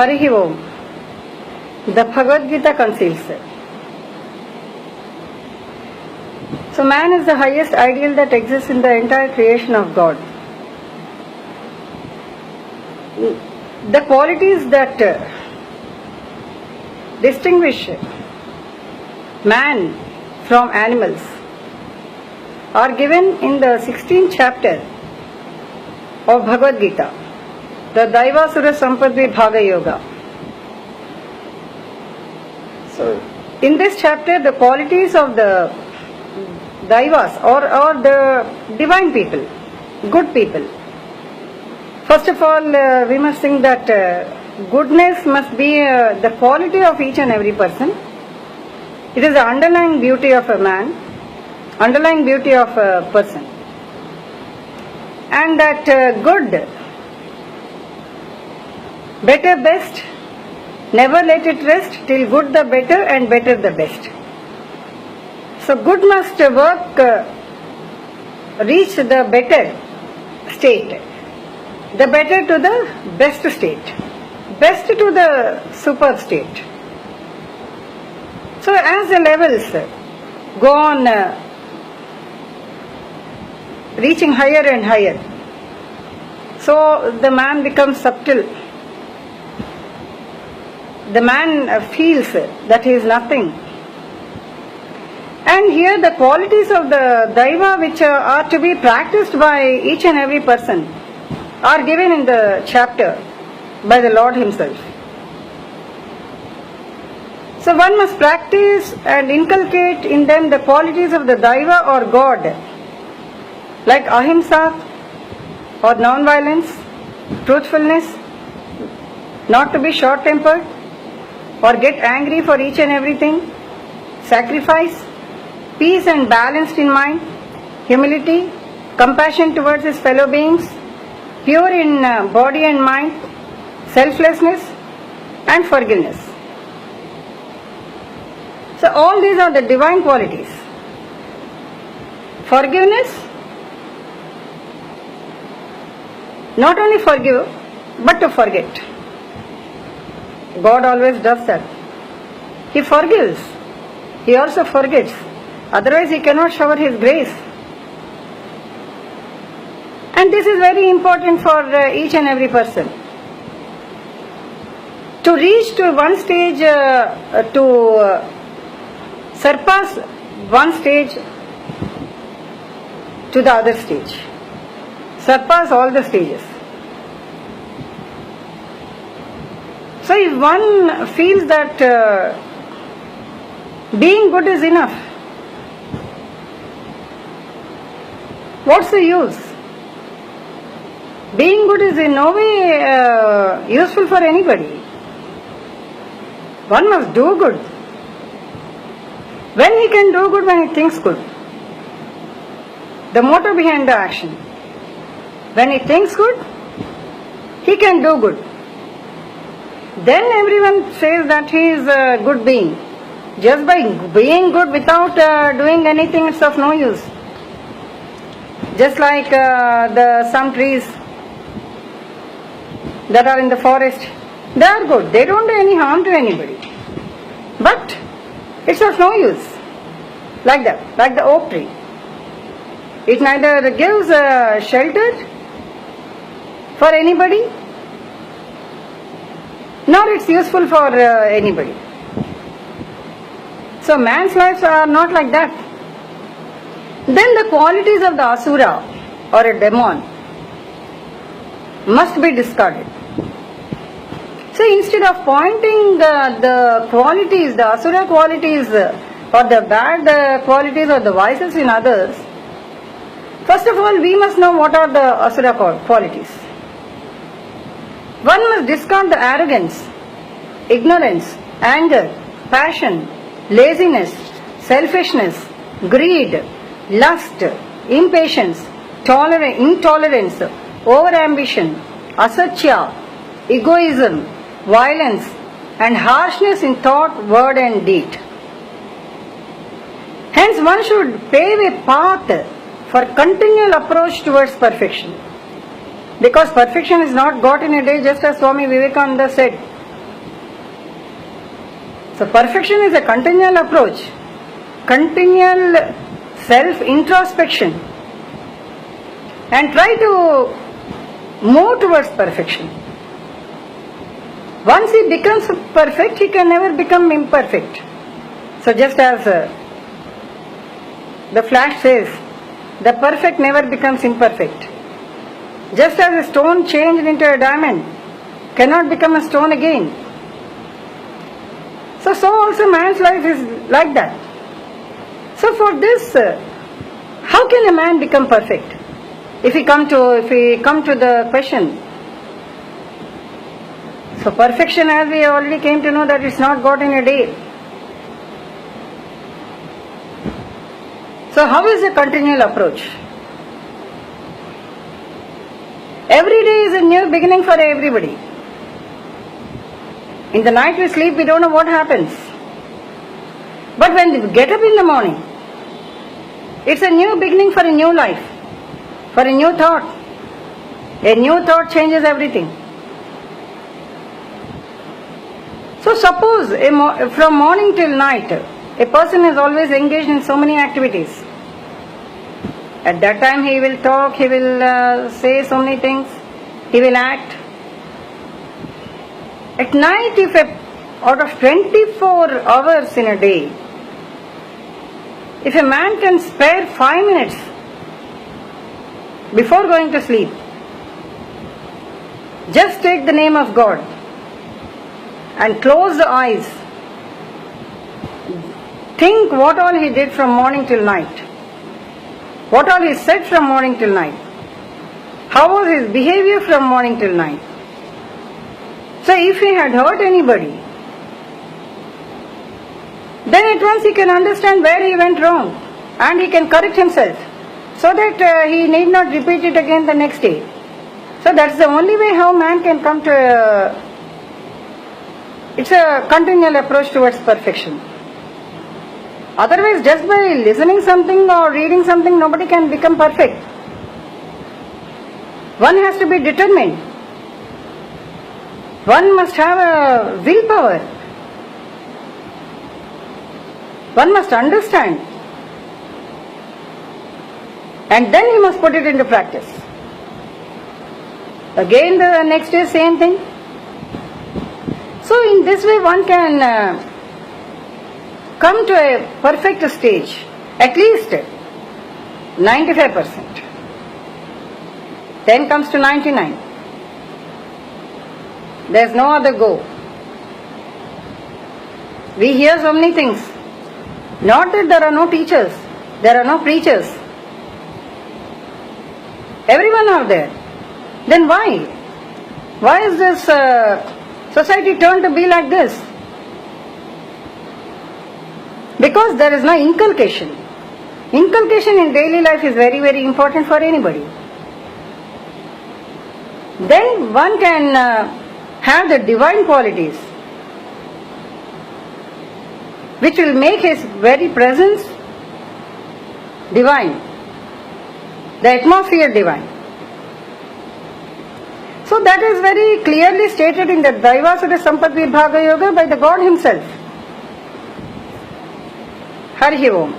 Harihi Om. The Bhagavadgita Conceals. So man is the highest ideal that exists in the entire creation of God. The qualities that distinguish man from animals are given in the 16th chapter of Bhagavad Gita, the Daivasura Sampadvi Bhaga Yoga. So, in this chapter, the qualities of the Daivas or the divine people, good people. First of all, we must think that goodness must be the quality of each and every person. It is the underlying beauty of a man, underlying beauty of a person. And that good, better, best, never let it rest till good the better and better the best. So good must work, reach the better state, the better to the best state, best to the super state. So as the levels go on reaching higher and higher, so the man becomes subtle. The man feels that he is nothing. And here the qualities of the Daiva which are to be practiced by each and every person are given in the chapter by the Lord Himself. So one must practice and inculcate in them the qualities of the Daiva or God, like ahimsa or non-violence, truthfulness, not to be short-tempered or get angry for each and everything, sacrifice, peace and balanced in mind, humility, compassion towards his fellow beings, pure in body and mind, selflessness and forgiveness. So all these are the divine qualities. Forgiveness, not only forgive, but to forget. God always does that. He forgives. He also forgets. Otherwise He cannot shower His grace. And this is very important for each and every person. To reach to one stage, to surpass one stage to the other stage. Surpass all the stages. So if one feels that being good is enough, what's the use? Being good is in no way useful for anybody. One must do good. When he can do good? When he thinks good. The motive behind the action. When he thinks good, he can do good. Then everyone says that he is a good being. Just by being good without doing anything, it's of no use. Just like some trees that are in the forest, they are good. They don't do any harm to anybody. But it's of no use. Like that, like the oak tree. It neither gives shelter for anybody, nor it's useful for anybody. So man's lives are not like that. Then the qualities of the asura or a demon must be discarded. So instead of pointing the qualities, the asura qualities or the bad qualities or the vices in others, first of all we must know what are the asura qualities. One must discard the arrogance, ignorance, anger, passion, laziness, selfishness, greed, lust, impatience, intolerance, overambition, asatya, egoism, violence and harshness in thought, word and deed. Hence one should pave a path for continual approach towards perfection. Because perfection is not got in a day, just as Swami Vivekananda said, So perfection is a continual approach, continual self-introspection, and try to move towards perfection. Once he becomes perfect, he can never become imperfect. So just as the Flash says, the perfect never becomes imperfect. Just as a stone changed into a diamond cannot become a stone again. So also man's life is like that. So for this, how can a man become perfect? If we come to the question, so perfection, as we already came to know, that it's not got in a day. So how is the continual approach? Every day is a new beginning for everybody. In the night we sleep, we don't know what happens. But when we get up in the morning, it's a new beginning for a new life, for a new thought. A new thought changes everything. So suppose from morning till night, a person is always engaged in so many activities. At that time he will talk, he will say so many things, he will act. At night, if out of 24 hours in a day, if a man can spare 5 minutes before going to sleep, just take the name of God and close the eyes, think what all he did from morning till night, what all he said from morning till night, how was his behavior from morning till night. So if he had hurt anybody, then at once he can understand where he went wrong and he can correct himself so that he need not repeat it again the next day. So that's the only way how man can come to it's a continual approach towards perfection. Otherwise, just by listening something or reading something, nobody can become perfect. One has to be determined. One must have a willpower. One must understand. And then he must put it into practice. Again the next day same thing. So in this way one can come to a perfect stage, at least 95%. Then comes to 99. There is no other go. We hear so many things. Not that there are no teachers, there are no preachers. Everyone out there. Then why? Why is this society turned to be like this? Because there is no inculcation. Inculcation in daily life is very, very important for anybody. Then one can have the divine qualities which will make his very presence divine, the atmosphere divine. So that is very clearly stated in the Daivasura Sampad Vibhaga Yoga by the God himself. Hari Om.